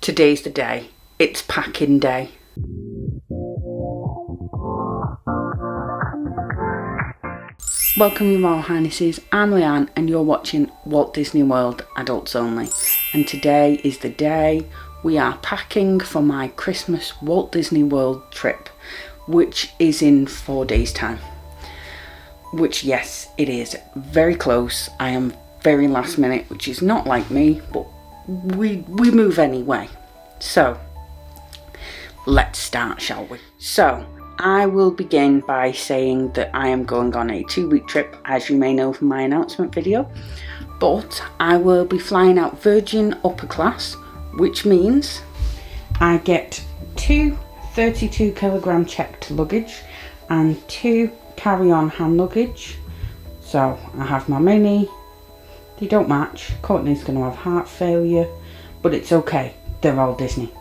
Today's the day. It's packing day. Welcome, Your Royal Highnesses. I'm Leanne and you're watching Walt Disney World Adults Only. And today is the day we are packing for my Christmas Walt Disney World trip, which is in 4 days' time. Which, yes, it is very close. I am very last minute, which is not like me, but we move anyway. So, let's start, shall we? So, I will begin by saying that I am going on a 2-week trip, as you may know from my announcement video, but I will be flying out Virgin Upper Class, which means I get 2 32 kilogram checked luggage and 2 carry-on hand luggage. So I have my mini, they don't match, Courtney's going to have heart failure, but it's okay, they're all Disney.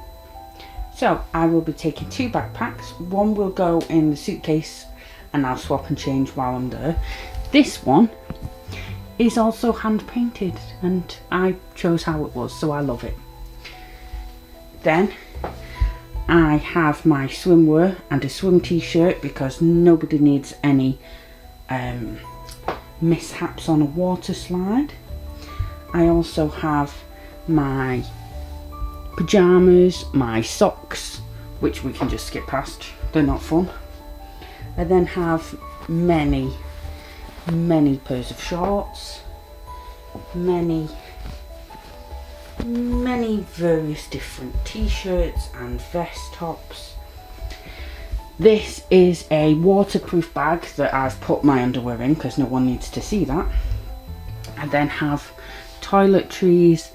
So I will be taking 2 backpacks. One will go in the suitcase and I'll swap and change while I'm there. This one is also hand painted and I chose how it was, so I love it. Then I have my swimwear and a swim t-shirt because nobody needs any mishaps on a water slide. I also have my pyjamas, my socks, which we can just skip past, they're not fun. I then have many pairs of shorts, many various different t-shirts and vest tops. This is a waterproof bag that I've put my underwear in because no one needs to see that. I then have toiletries,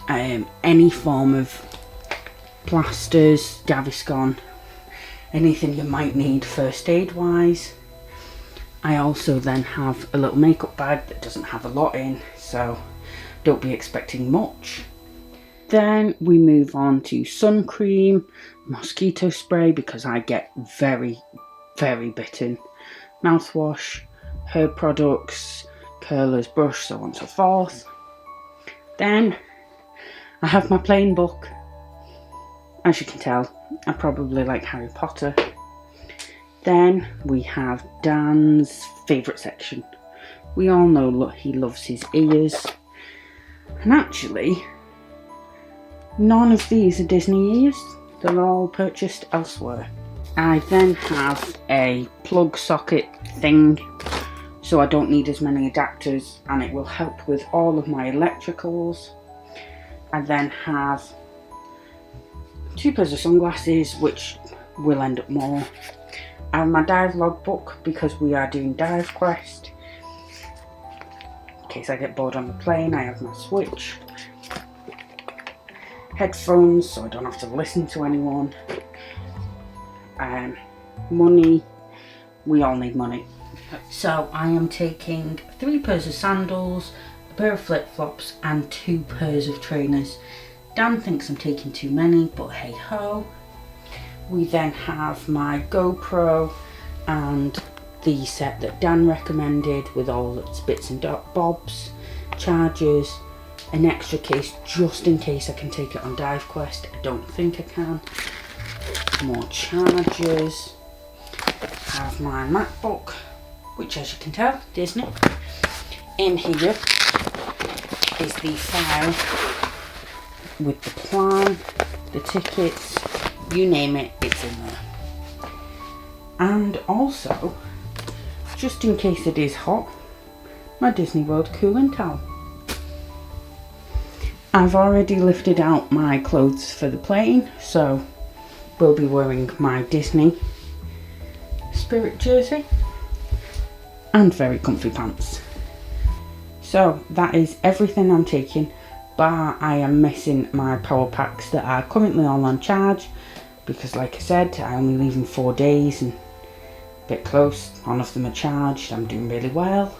any form of plasters, Gaviscon, anything you might need first aid wise. I also then have a little makeup bag that doesn't have a lot in, so don't be expecting much. Then we move on to sun cream, mosquito spray because I get very bitten, mouthwash, hair products, curlers, brush, so on and so forth. Then I have my plain book. As you can tell, I probably like Harry Potter. Then we have Dan's favourite section. We all know he loves his ears. And actually, none of these are Disney ears. They're all purchased elsewhere. I then have a plug socket thing, so I don't need as many adapters and it will help with all of my electricals. I then have 2 pairs of sunglasses, which will end up more. I have my dive logbook because we are doing Dive Quest. In case I get bored on the plane, I have my Switch. Headphones, so I don't have to listen to anyone. Money, we all need money. So I am taking 3 pairs of sandals, a pair of flip-flops and 2 pairs of trainers. Dan thinks I'm taking too many, but hey ho. We then have my GoPro and the set that Dan recommended with all its bits and bobs, chargers, an extra case just in case I can take it on Dive Quest. I don't think I can. More chargers. I have my MacBook, which as you can tell, Disney. In here is the file with the plan, the tickets, you name it, it's in there. And also, just in case it is hot, my Disney World cooling towel. I've already lifted out my clothes for the plane, so we'll be wearing my Disney Spirit jersey and very comfy pants. So that is everything I'm taking, bar I am missing my power packs that are currently all on charge because like I said, I only leave in 4 days and a bit close, none of them are charged, I'm doing really well.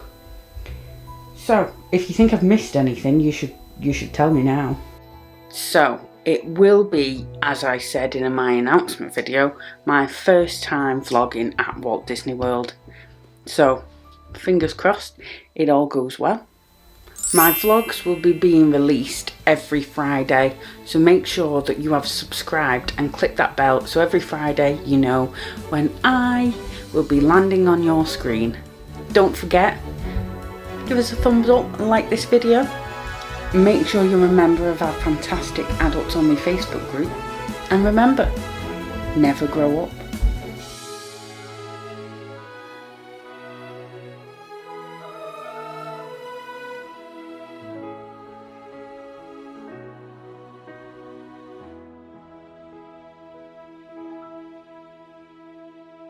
So if you think I've missed anything, you should tell me now. So it will be, as I said in my announcement video, my first time vlogging at Walt Disney World. So fingers crossed it all goes well. My vlogs will be being released every Friday, so make sure that you have subscribed and click that bell so every Friday you know when I will be landing on your screen. Don't forget, give us a thumbs up and like this video. Make sure you're a member of our fantastic Adults Only Facebook group. And remember, never grow up.